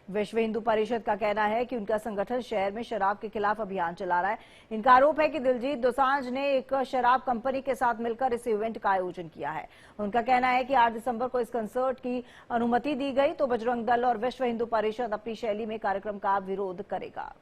विश्व हिंदू परिषद का कहना है कि उनका संगठन शहर में शराब के खिलाफ अभियान चला रहा है। इनका आरोप है कि दिलजीत दोसांझ ने एक शराब कंपनी के साथ मिलकर इस इवेंट का आयोजन किया है। उनका कहना है कि 8 दिसंबर को इस कंसर्ट की अनुमति दी गई तो बजरंग दल और विश्व हिंदू परिषद अपनी शैली में कार्यक्रम का विरोध करेगा।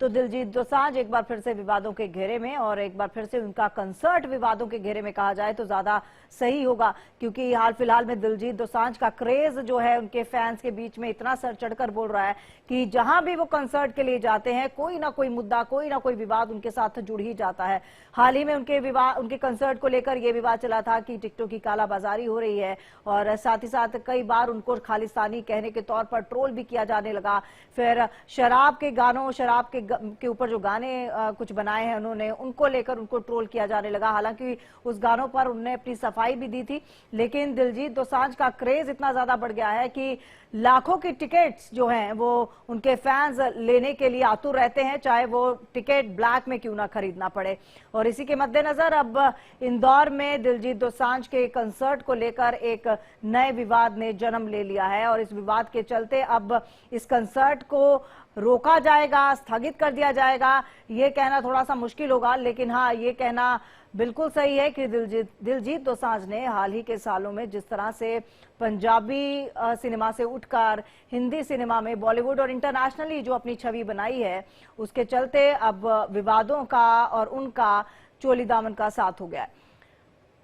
तो दिलजीत दोसांझ एक बार फिर से विवादों के घेरे में, और एक बार फिर से उनका कंसर्ट विवादों के घेरे में कहा जाए तो ज्यादा सही होगा, क्योंकि हाल फिलहाल में दिलजीत दोसांझ का क्रेज जो है उनके फैंस के बीच में इतना सर चढ़कर बोल रहा है कि जहां भी वो कंसर्ट के लिए जाते हैं कोई ना कोई मुद्दा, कोई ना कोई विवाद उनके साथ जुड़ ही जाता है। हाल ही में उनके कंसर्ट को लेकर यह विवाद चला था कि टिकटों की कालाबाजारी हो रही है, और साथ ही साथ कई बार उनको खालिस्तानी कहने के तौर पर ट्रोल भी किया जाने लगा। फिर शराब के ऊपर जो गाने कुछ बनाए हैं उन्होंने, उनको लेकर उनको ट्रोल किया जाने लगा। हालांकि उस गानों पर उन्होंने अपनी सफाई भी दी थी, लेकिन दिलजीत दोसांझ का क्रेज इतना ज्यादा बढ़ गया है कि लाखों की टिकट्स जो हैं वो उनके फैंस लेने के लिए आतुर रहते हैं, चाहे वो टिकट ब्लैक में क्यों ना खरीदना पड़े। और इसी के मद्देनजर अब इंदौर में दिलजीत दोसांझ के कंसर्ट को लेकर एक नए विवाद ने जन्म ले लिया है, और इस विवाद के चलते अब इस कंसर्ट को रोका जाएगा, स्थगित कर दिया जाएगा, ये कहना थोड़ा सा मुश्किल होगा। लेकिन हाँ, ये कहना बिल्कुल सही है कि दिलजीत दोसांझ ने हाल ही के सालों में जिस तरह से पंजाबी सिनेमा से उठकर हिंदी सिनेमा में, बॉलीवुड और इंटरनेशनली जो अपनी छवि बनाई है, उसके चलते अब विवादों का और उनका चोली दामन का साथ हो गया है।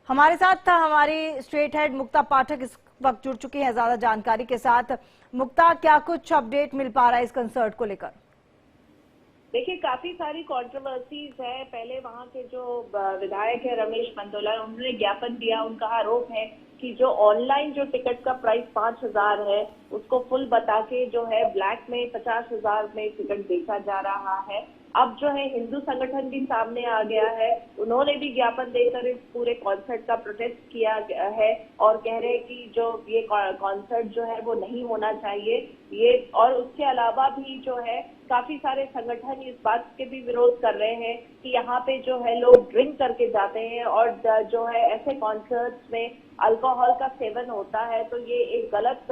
हमारे साथ हमारी स्ट्रेट हेड मुक्ता पाठक इस वक्त जुड़ चुकी है ज्यादा जानकारी के साथ। मुक्ता, क्या कुछ अपडेट मिल पा रहा है इस कंसर्ट को लेकर? देखिए, काफी सारी कंट्रोवर्सीज है। पहले वहां के जो विधायक है रमेश मंडोला, उन्होंने ज्ञापन दिया। उनका आरोप है कि जो ऑनलाइन जो टिकट का प्राइस 5,000 है उसको फुल बता के जो है ब्लैक में 50,000 में टिकट बेचा जा रहा है। अब जो है हिंदू संगठन भी सामने आ गया है, उन्होंने भी ज्ञापन देकर इस पूरे कॉन्सर्ट का प्रोटेस्ट किया है और कह रहे हैं कि जो ये कॉन्सर्ट जो है वो नहीं होना चाहिए ये। और उसके अलावा भी जो है काफी सारे संगठन इस बात के भी विरोध कर रहे हैं कि यहाँ पे जो है लोग ड्रिंक करके जाते हैं और जो है ऐसे कॉन्सर्ट्स में अल्कोहल का सेवन होता है, तो ये एक गलत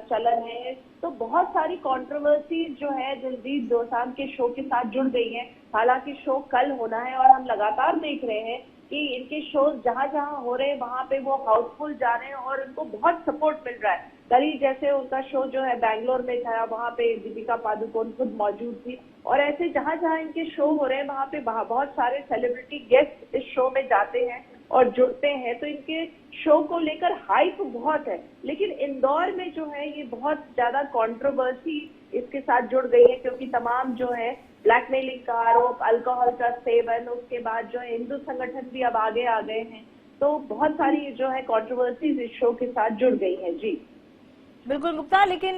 चलन है। तो बहुत सारी कंट्रोवर्सी जो है दिलजीत दोसांझ के शो के साथ जुड़ गई है। हालांकि शो कल होना है और हम लगातार देख रहे हैं कि इनके शोज जहां जहां हो रहे हैं वहां पे वो हाउसफुल जा रहे हैं और इनको बहुत सपोर्ट मिल रहा है। कल ही जैसे उनका शो जो है बैंगलोर में था, वहां पे दीपिका पादुकोण खुद मौजूद थी। और ऐसे जहां जहां इनके शो हो रहे हैं वहां पे बहुत सारे सेलिब्रिटी गेस्ट इस शो में जाते हैं और जुड़ते हैं, तो इनके शो को लेकर हाइप बहुत है। लेकिन इंदौर में जो है ये बहुत ज्यादा कंट्रोवर्सी इसके साथ जुड़ गई है, क्योंकि तमाम जो है ब्लैकमेलिंग का आरोप, अल्कोहल का सेवन, उसके बाद जो है हिंदू संगठन भी अब आगे आ गए हैं। तो बहुत सारी जो है कंट्रोवर्सीज इस शो के साथ जुड़ गई है। जी बिल्कुल मुक्ता, लेकिन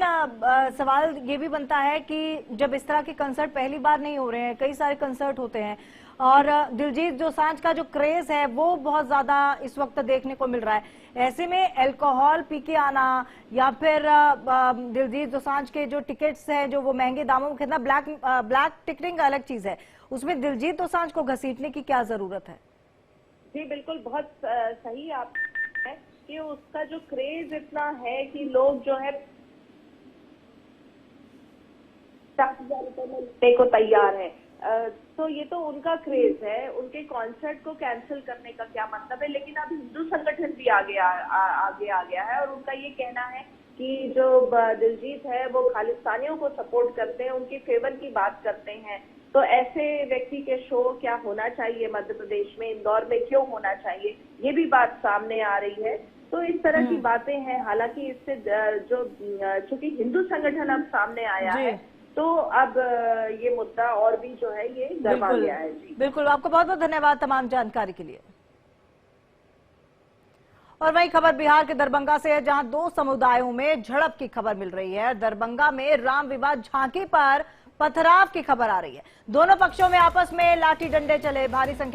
सवाल ये भी बनता है कि जब इस तरह के कंसर्ट पहली बार नहीं हो रहे हैं, कई सारे कंसर्ट होते हैं, और दिलजीत दोसांझ का जो क्रेज है वो बहुत ज्यादा इस वक्त देखने को मिल रहा है। ऐसे में अल्कोहल पी के आना या फिर दिलजीत दोसांझ के जो टिकट्स हैं जो वो महंगे दामों में खरीदना, ब्लैक टिकटिंग अलग चीज है, उसमें दिलजीत दोसांझ को घसीटने की क्या जरूरत है? जी बिल्कुल, बहुत सही आप है कि उसका जो क्रेज इतना है कि लोग जो है 50,000 रुपए में लेने को तैयार है। तो ये तो उनका क्रेज है, उनके कॉन्सर्ट को कैंसिल करने का क्या मतलब है। लेकिन अब हिंदू संगठन भी आगे आ गया है और उनका ये कहना है कि जो दिलजीत है वो खालिस्तानियों को सपोर्ट करते हैं, उनके फेवर की बात करते हैं। तो ऐसे व्यक्ति के शो क्या होना चाहिए मध्य प्रदेश में, इंदौर में क्यों होना चाहिए, ये भी बात सामने आ रही है। तो इस तरह की बातें हैं। हालांकि इससे जो चूंकि हिंदू संगठन अब सामने आया है तो अब ये मुद्दा और भी जो है ये गरमा गया है। जी बिल्कुल, आपको बहुत बहुत धन्यवाद तमाम जानकारी के लिए। और वही खबर बिहार के दरभंगा से है, जहां 2 समुदायों में झड़प की खबर मिल रही है। दरभंगा में राम विवाह झांकी पर पथराव की खबर आ रही है। दोनों पक्षों में आपस में लाठी डंडे चले, भारी संख्या